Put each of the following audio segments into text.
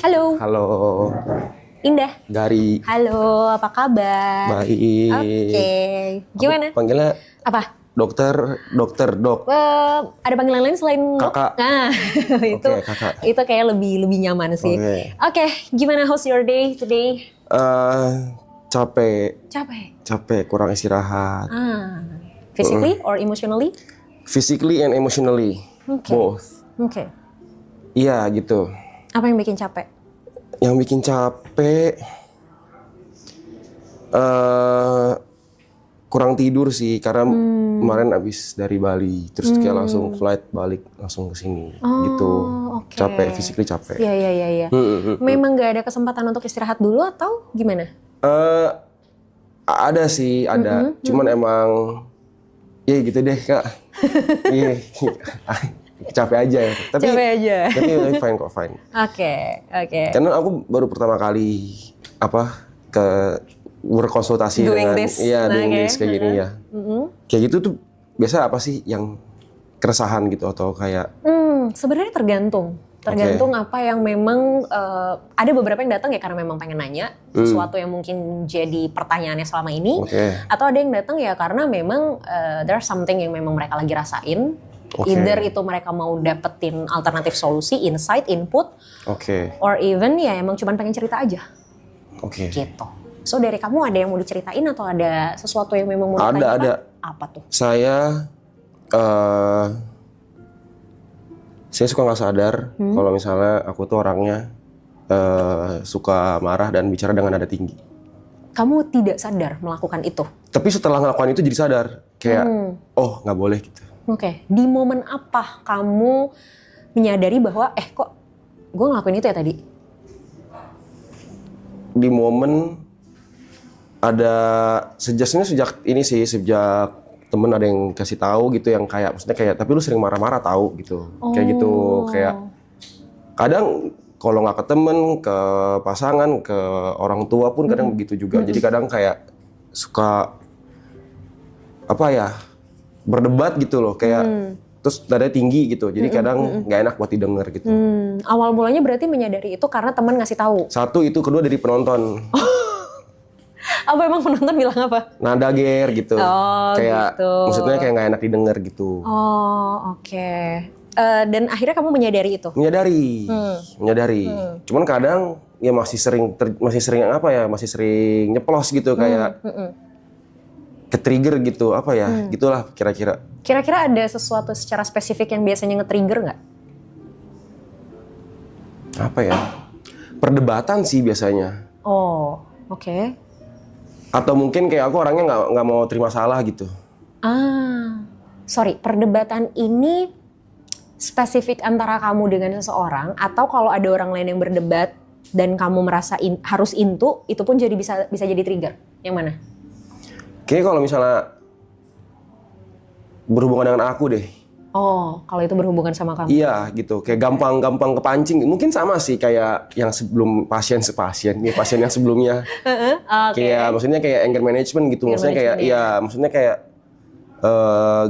Halo, Halo, Indah. Gari. Halo, apa kabar? Baik. Oke, gimana? Aku panggilnya Apa? dokter, dok. Ada panggilan lain selain dok? Kakak. Nah, itu Oke, kakak. itu kayak lebih nyaman sih. Oke. Oke, gimana how's your day today? Capek, Capek. kurang istirahat. Physically or emotionally? Physically and emotionally, Oke. both. Oke. Iya gitu. Apa yang bikin capek? Yang bikin capek, kurang tidur sih karena kemarin abis dari Bali, terus kayak langsung flight balik langsung ke sini, gitu. Oke. Capek, physically capek. Iya. Memang nggak ada kesempatan untuk istirahat dulu atau gimana? Ada sih, ada. Cuman emang, ya gitu deh kak. Iya, capek aja ya. Capek aja. Tapi fine kok, fine. Oke. Karena aku baru pertama kali ke berkonsultasi Doing dengan, this. doing Oke. this kayak gini ya. Kayak gitu tuh biasa apa sih yang keresahan gitu atau kayak? Sebenarnya tergantung apa yang memang ada beberapa yang datang ya karena memang pengen nanya sesuatu yang mungkin jadi pertanyaannya selama ini, atau ada yang datang ya karena memang there's something yang memang mereka lagi rasain, either itu mereka mau dapetin alternatif solusi, insight, input, or even ya emang cuma pengen cerita aja, gitu. So dari kamu ada yang mau diceritain atau ada sesuatu yang memang mau ditanyakan? Ada. Apa tuh? Saya suka nggak sadar kalau misalnya aku tuh orangnya suka marah dan bicara dengan nada tinggi. Kamu tidak sadar melakukan itu? Tapi setelah ngelakukan itu jadi sadar, kayak oh nggak boleh gitu. Oke. Di momen apa kamu menyadari bahwa kok gue ngelakuin itu ya tadi? Di momen ada sejak temen ada yang kasih tahu gitu yang kayak maksudnya kayak tapi lu sering marah-marah tahu gitu. Kayak gitu, kayak kadang kalau nggak ke temen, ke pasangan, ke orang tua pun kadang begitu juga. Jadi kadang kayak suka berdebat gitu loh, kayak terus nadanya tinggi gitu. Jadi kadang nggak enak buat didengar gitu. Awal mulanya berarti menyadari itu karena teman ngasih tahu. Satu itu, kedua dari penonton. Apa emang penonton bilang apa? Nada ger gitu. Kayak gitu. maksudnya kayak nggak enak didengar gitu. Oke. Dan akhirnya kamu menyadari itu? Menyadari. Cuman kadang ya masih sering nyeplos gitu, kayak ke-trigger gitu, gitulah kira-kira. Kira-kira ada sesuatu secara spesifik yang biasanya nge-trigger nggak? Perdebatan sih biasanya. Oke. Atau mungkin kayak aku orangnya nggak mau terima salah gitu. Sorry, perdebatan ini spesifik antara kamu dengan seseorang atau kalau ada orang lain yang berdebat dan kamu merasa harus into, itu pun jadi bisa jadi trigger. Yang mana? Kayaknya kalau misalnya berhubungan dengan aku deh. Kalau itu berhubungan sama kamu. Iya gitu, kayak gampang kepancing. Mungkin sama sih kayak yang sebelum pasien yang sebelumnya. Kayak maksudnya kayak anger management gitu. Maksudnya kayak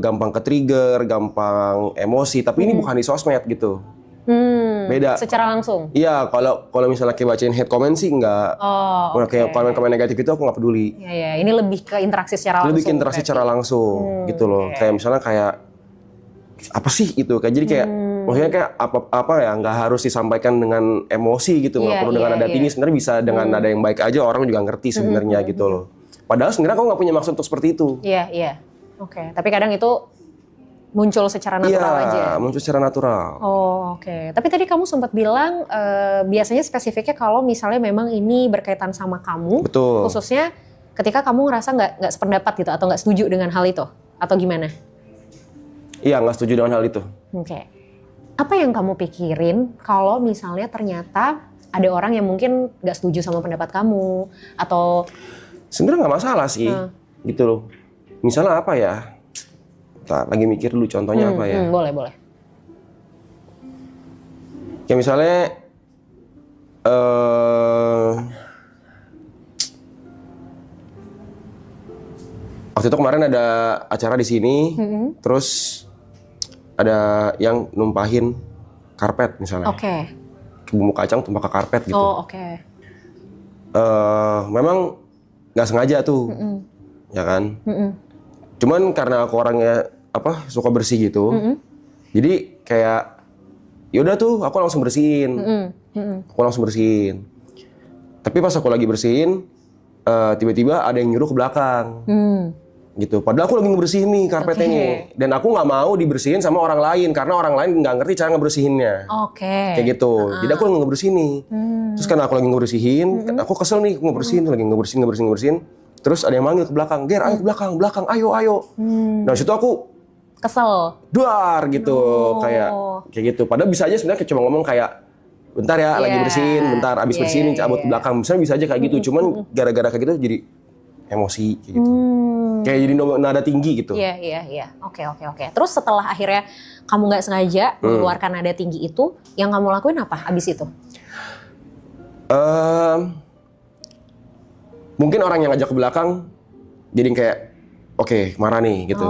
gampang ke-trigger, gampang emosi. Tapi ini bukan di sosmed gitu. Beda. Secara langsung? Iya, kalau misalnya kayak bacain hate comment sih enggak. Kayak komen-komen negatif itu aku nggak peduli. Iya, ini lebih ke interaksi secara langsung. Lebih ke interaksi secara langsung gitu loh. Kayak misalnya kayak apa sih itu, kayak jadi kayak maksudnya kayak apa nggak harus disampaikan dengan emosi gitu, nggak perlu dengan nada tinggi, sebenarnya bisa dengan nada yang baik aja orang juga ngerti sebenarnya gitu loh. Padahal sebenarnya aku nggak punya maksud untuk seperti itu. Iya. Oke. Tapi kadang itu muncul secara natural aja. Iya, muncul secara natural. Oke. Tapi tadi kamu sempat bilang biasanya spesifiknya kalau misalnya memang ini berkaitan sama kamu, betul. Khususnya ketika kamu ngerasa nggak sependapat gitu atau nggak setuju dengan hal itu, atau gimana? Iya, nggak setuju dengan hal itu. Oke. Apa yang kamu pikirin kalau misalnya ternyata ada orang yang mungkin nggak setuju sama pendapat kamu atau? Sebenarnya nggak masalah sih, gitu loh. Misalnya apa ya? Lagi mikir dulu contohnya apa ya? Boleh. Kayak misalnya waktu itu kemarin ada acara di sini, terus ada yang numpahin karpet misalnya. bumbu kacang tumpah ke karpet gitu. Oh, oke. Memang nggak sengaja tuh, ya kan. Cuman karena aku orangnya suka bersih gitu, jadi kayak yaudah tuh aku langsung bersihin. Aku langsung bersihin. Tapi pas aku lagi bersihin, tiba-tiba ada yang nyuruh ke belakang. Gitu. Padahal aku lagi ngebersihin nih karpetnya nih. Dan aku nggak mau dibersihin sama orang lain karena orang lain nggak ngerti cara ngebersihinnya. Kayak gitu. Jadi aku lagi ngebersihin nih. Terus karena aku lagi ngebersihin, aku kesel nih ngebersihin, lagi ngebersihin. Terus ada yang manggil ke belakang, "Ger, ayo ke belakang, ayo." Nah, situ aku kesel. Duar gitu, kayak gitu. Padahal bisa aja sebenarnya cuma ngomong kayak bentar ya, lagi bersihin, bentar abis bersihin cabut ke belakang. Misalnya bisa aja kayak gitu. Cuman gara-gara kayak gitu jadi emosi kayak gitu. Kayak jadi nada tinggi gitu. Iya. Oke. Terus setelah akhirnya kamu nggak sengaja mengeluarkan nada tinggi itu, yang kamu lakuin apa abis itu? Mungkin orang yang ngajak ke belakang jadi kayak oke, marah nih gitu.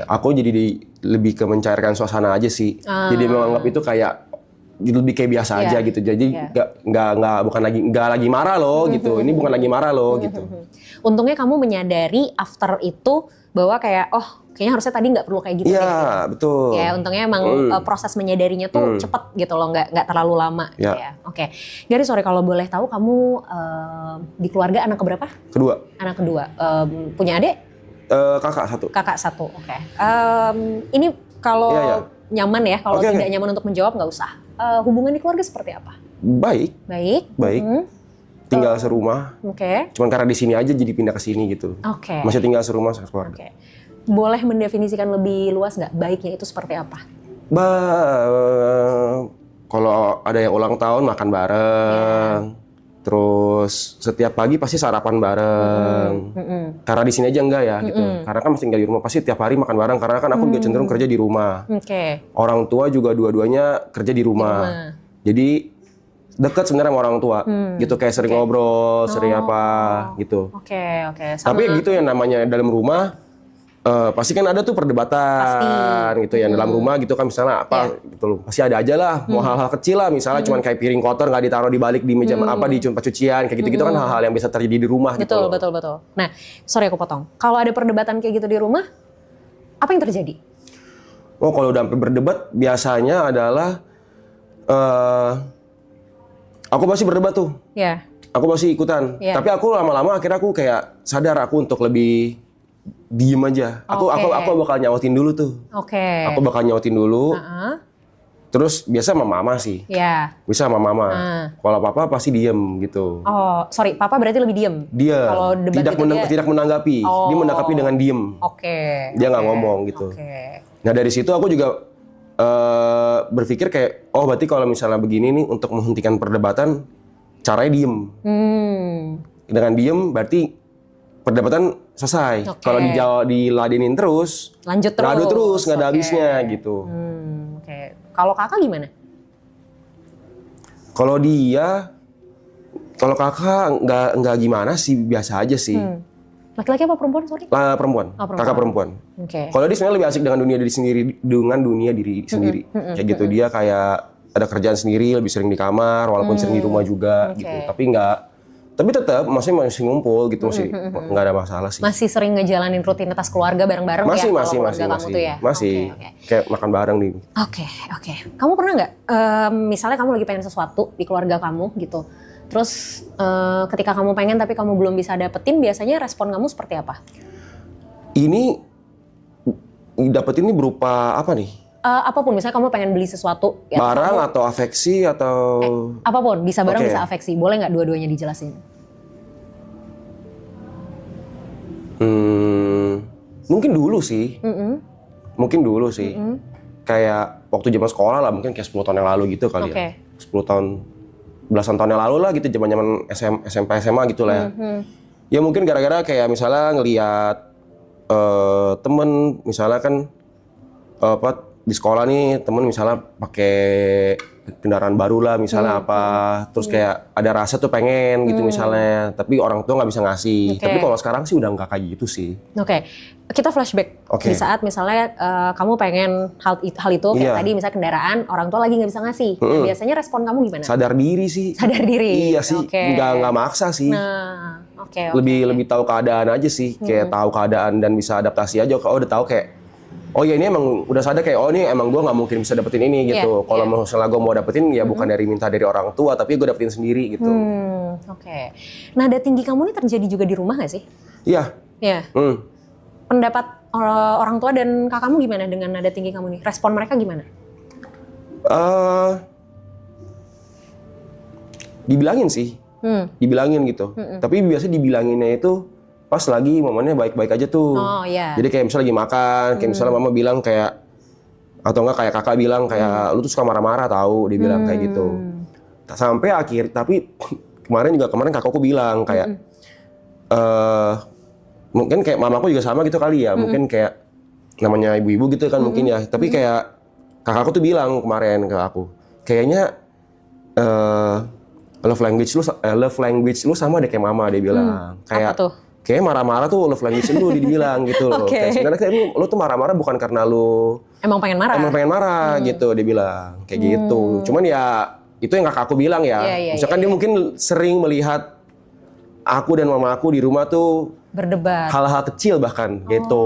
Aku jadi lebih ke mencairkan suasana aja sih. Jadi menganggap itu kayak lebih kayak biasa aja gitu. Jadi nggak lagi marah loh gitu. Ini bukan lagi marah loh gitu. Untungnya kamu menyadari after itu bahwa kayak kayaknya harusnya tadi nggak perlu kayak gitu. Iya, betul. Ya untungnya emang proses menyadarinya tuh cepet gitu loh, nggak terlalu lama. Ya. Oke. Gary, sorry kalau boleh tahu kamu di keluarga anak keberapa? Kedua. Anak kedua. Punya adik? Kakak satu. Kakak satu. Oke. Ini kalau nyaman ya, kalau tidak nyaman untuk menjawab nggak usah. Hubungan di keluarga seperti apa? Baik. Tinggal serumah. Cuman karena di sini aja jadi pindah ke sini gitu. Masih tinggal serumah sekeluarga. Boleh mendefinisikan lebih luas nggak baiknya itu seperti apa? Kalau ada yang ulang tahun makan bareng. Terus setiap pagi pasti sarapan bareng. Karena di sini aja enggak ya gitu. Karena kan masih tinggal di rumah, pasti tiap hari makan bareng karena kan aku juga cenderung kerja di rumah. Orang tua juga dua-duanya kerja di rumah. Jadi dekat sebenarnya sama orang tua. Gitu kayak sering ngobrol, sering apa gitu. Tapi gitu yang namanya dalam rumah pasti kan ada tuh perdebatan gitu ya dalam rumah gitu kan, misalnya apa gitu loh. Pasti ada aja lah, mau hal-hal kecil lah, misalnya cuman kayak piring kotor nggak ditaruh di balik di meja di tempat cucian kayak gitu-gitu kan hal-hal yang bisa terjadi di rumah gitu. Betul. Nah, sorry aku potong. Kalau ada perdebatan kayak gitu di rumah, apa yang terjadi? Kalau udah sampai berdebat biasanya adalah aku pasti berdebat tuh. Aku pasti ikutan. Tapi aku lama-lama akhirnya aku kayak sadar aku untuk lebih diem aja. Aku bakal nyautin dulu tuh. Aku bakal nyautin dulu. Terus biasa sama mama sih. Bisa sama mama. Kalau papa pasti diem gitu. Sorry, papa berarti lebih diem? Dia kalau debat tidak menanggapi. Dia menanggapi dengan diem. Dia nggak ngomong gitu. Nah dari situ aku juga berpikir kayak, berarti kalau misalnya begini nih untuk menghentikan perdebatan, caranya diem. Dengan diem berarti perdebatan selesai. Kalau diladenin terus, lanjut terus, nggak ada habisnya gitu. Kalau kakak gimana? Kalau kakak nggak gimana sih, biasa aja sih. Laki-laki apa perempuan? Sorry. Perempuan. Kakak perempuan. Kalau dia sebenarnya lebih asik dengan dunia diri sendiri. Kayak gitu, dia kayak ada kerjaan sendiri, lebih sering di kamar, walaupun sering di rumah juga gitu. Tapi tetap masih ngumpul gitu, masih nggak ada masalah sih. Masih sering ngejalanin rutinitas keluarga bareng-bareng ya? Masih. Kayak makan bareng nih. Oke. Kamu pernah nggak, misalnya kamu lagi pengen sesuatu di keluarga kamu gitu, terus ketika kamu pengen tapi kamu belum bisa dapetin, biasanya respon kamu seperti apa? Ini dapetin ini berupa apa nih? Apapun, misalnya kamu pengen beli sesuatu. Barang atau afeksi atau... apapun, bisa barang bisa afeksi. Boleh nggak dua-duanya dijelasin? Mungkin dulu sih. Kayak waktu zaman sekolah lah, mungkin kayak 10 tahun yang lalu gitu kali ya. 10 tahun, belasan tahun yang lalu lah gitu, zaman SMP SMA gitu lah ya. Ya mungkin gara-gara kayak misalnya ngelihat temen misalnya kan di sekolah nih temen misalnya pakai kendaraan baru lah misalnya terus kayak ada rasa tuh pengen gitu misalnya, tapi orang tua nggak bisa ngasih. Tapi kalau sekarang sih udah nggak kayak gitu sih. Kita flashback di saat misalnya kamu pengen hal itu kayak tadi misalnya kendaraan, orang tua lagi nggak bisa ngasih. Nah, biasanya respon kamu gimana? Sadar diri sih. Sadar diri. Iya sih, nggak maksa sih. Nah, lebih tahu keadaan aja sih, kayak tahu keadaan dan bisa adaptasi aja. Kalau udah tahu kayak oh ya ini emang udah sadar kayak oh ini emang gue nggak mungkin bisa dapetin ini gitu. Kalau misalnya gue mau dapetin ya bukan minta dari orang tua, tapi gue dapetin sendiri gitu. Nada tinggi kamu ini terjadi juga di rumah nggak sih? Iya. Iya. Pendapat orang tua dan kakakmu gimana dengan nada tinggi kamu nih? Respon mereka gimana? Dibilangin sih, dibilangin gitu. Tapi biasanya dibilanginnya itu pas lagi momennya baik-baik aja tuh. Jadi kayak misalnya lagi makan, kayak misalnya mama bilang kayak, atau enggak kayak kakak bilang kayak lu tuh suka marah-marah tahu, dia bilang kayak gitu. Sampai tapi kemarin kakakku bilang kayak, mungkin kayak mamaku juga sama gitu kali ya, mungkin kayak namanya ibu-ibu gitu kan mungkin ya. Tapi kayak kakakku tuh bilang kemarin ke aku, kayaknya love language lu sama deh kayak mama, dia bilang. Kayak apa tuh? Kayak marah-marah tuh love language lu dibilang gitu loh. Kayak sebenarnya kayak lu tuh marah-marah bukan karena lu emang pengen marah gitu, dia bilang kayak gitu. Cuman ya itu yang kakakku bilang ya. Misalkan dia mungkin sering melihat aku dan mama aku di rumah tuh berdebat hal-hal kecil bahkan gitu.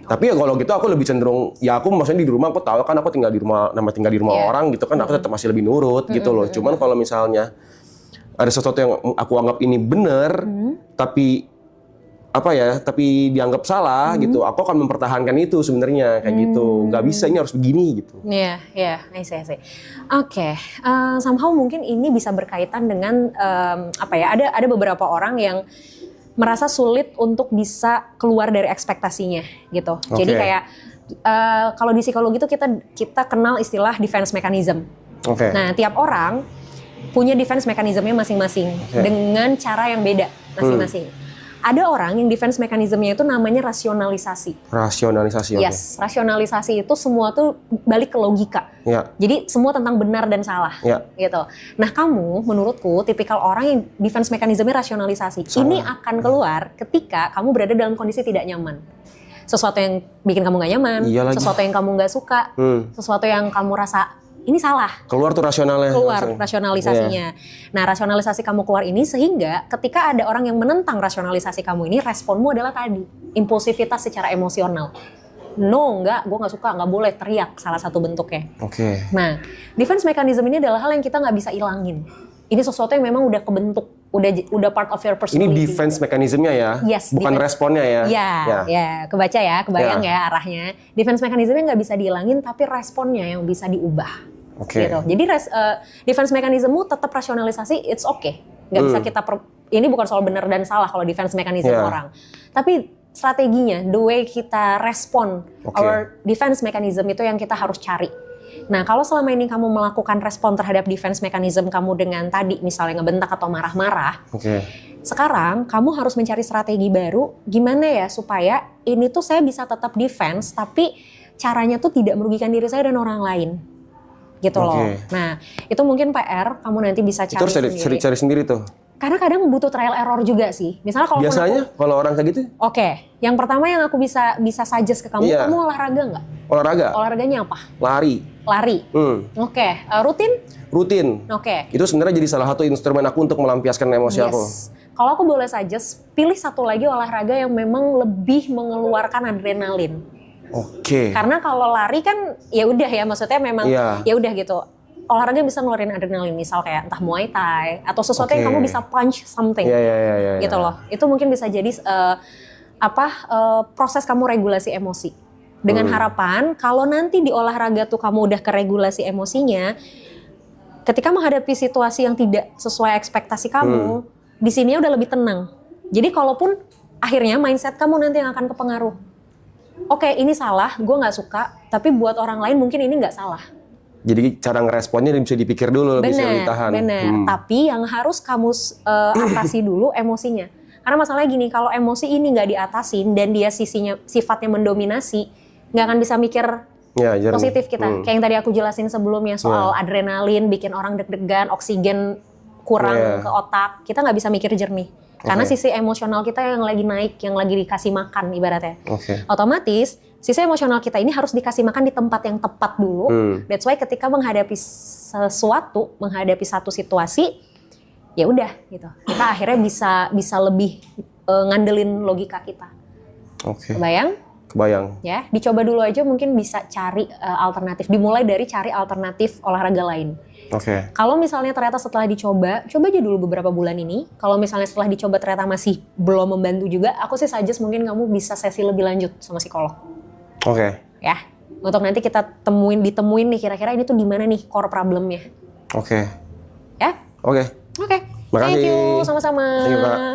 Tapi ya kalau gitu aku lebih cenderung ya aku maksudnya di rumah aku tahu kan aku tinggal di rumah orang gitu kan, aku tetap masih lebih nurut gitu loh. Cuman kalau misalnya ada sesuatu yang aku anggap ini benar, tapi dianggap salah gitu, aku akan mempertahankan itu sebenarnya kayak gitu. Nggak bisa, ini harus begini gitu. Iya, I see. Somehow mungkin ini bisa berkaitan dengan ada beberapa orang yang merasa sulit untuk bisa keluar dari ekspektasinya gitu. Jadi kayak kalau di psikologi itu kita kenal istilah defense mechanism. Nah, tiap orang punya defense mechanism-nya masing-masing dengan cara yang beda masing-masing. Ada orang yang defense mechanism-nya itu namanya rasionalisasi. Yes, rasionalisasi itu semua tuh balik ke logika. Jadi semua tentang benar dan salah gitu. Nah, kamu menurutku tipikal orang yang defense mechanism-nya rasionalisasi. Ini akan keluar ketika kamu berada dalam kondisi tidak nyaman. Sesuatu yang bikin kamu gak nyaman, sesuatu yang kamu gak suka, sesuatu yang kamu rasa ini salah. Keluar tuh rasionalnya. Rasionalisasinya. Nah, rasionalisasi kamu keluar ini sehingga ketika ada orang yang menentang rasionalisasi kamu ini, responmu adalah tadi, impulsivitas secara emosional. No, enggak, gue gak suka, gak boleh, teriak, salah satu bentuknya. Nah, defense mechanism ini adalah hal yang kita gak bisa ilangin. Ini sesuatu yang memang udah kebentuk, udah part of your personality. Ini defense mechanism-nya ya? Yes. Bukan responnya ya? Ya, kebaca ya, kebayang ya arahnya. Defense mechanism-nya gak bisa dihilangin, tapi responnya yang bisa diubah. Gitu. Jadi defense mechanism-mu tetap rasionalisasi, it's okay. Nggak bisa ini bukan soal benar dan salah kalau defense mechanism orang. Tapi strateginya, the way kita respon, our defense mechanism itu yang kita harus cari. Nah, kalau selama ini kamu melakukan respon terhadap defense mechanism kamu dengan tadi misalnya ngebentak atau marah-marah, sekarang kamu harus mencari strategi baru, gimana ya supaya ini tuh saya bisa tetap defense, tapi caranya tuh tidak merugikan diri saya dan orang lain. Gitu loh. Nah, itu mungkin PR kamu nanti bisa cari sendiri. Itu cari sendiri tuh. Karena kadang butuh trial error juga sih. Misalnya kalau biasanya kalau orang kayak gitu? Yang pertama yang aku bisa suggest ke kamu, kamu olahraga nggak? Olahraga? Olahraganya apa? Lari. Rutin. Itu sebenarnya jadi salah satu instrumen aku untuk melampiaskan emosi aku. Kalau aku boleh suggest, pilih satu lagi olahraga yang memang lebih mengeluarkan adrenalin. Karena kalau lari kan ya udah ya, maksudnya memang ya udah gitu. Olahraga bisa ngeluarin adrenalin, misal kayak entah Muay Thai atau sesuatu yang kamu bisa punch something. Gitu loh. Itu mungkin bisa jadi proses kamu regulasi emosi. Dengan harapan kalau nanti di olahraga tuh kamu udah keregulasi emosinya, ketika menghadapi situasi yang tidak sesuai ekspektasi kamu, di sini udah lebih tenang. Jadi kalaupun akhirnya mindset kamu nanti yang akan kepengaruh. Ini salah, gue nggak suka, tapi buat orang lain mungkin ini nggak salah. Jadi cara ngeresponnya bisa dipikir dulu, bisa ditahan. Bener. Tapi yang harus kamu atasi dulu emosinya. Karena masalahnya gini, kalau emosi ini nggak diatasin dan dia sifatnya mendominasi, nggak akan bisa mikir positif kita. Kayak yang tadi aku jelasin sebelumnya soal adrenalin bikin orang deg-degan, oksigen kurang ke otak, kita nggak bisa mikir jernih. Karena sisi emosional kita yang lagi naik, yang lagi dikasih makan ibaratnya. Otomatis sisi emosional kita ini harus dikasih makan di tempat yang tepat dulu. That's why ketika menghadapi sesuatu, menghadapi satu situasi, ya udah gitu. Kita akhirnya bisa lebih ngandelin logika kita. Kebayang? Kebayang. Ya, dicoba dulu aja mungkin bisa cari alternatif. Dimulai dari cari alternatif olahraga lain. Kalau misalnya ternyata setelah dicoba, coba aja dulu beberapa bulan ini. Kalau misalnya setelah dicoba ternyata masih belum membantu juga, aku sih suggest mungkin kamu bisa sesi lebih lanjut sama psikolog. Ya, untuk nanti kita ditemuin nih kira-kira ini tuh di mana nih core problemnya. Ya? Oke. Makasih. Thank you, sama-sama. Thank you, Kak.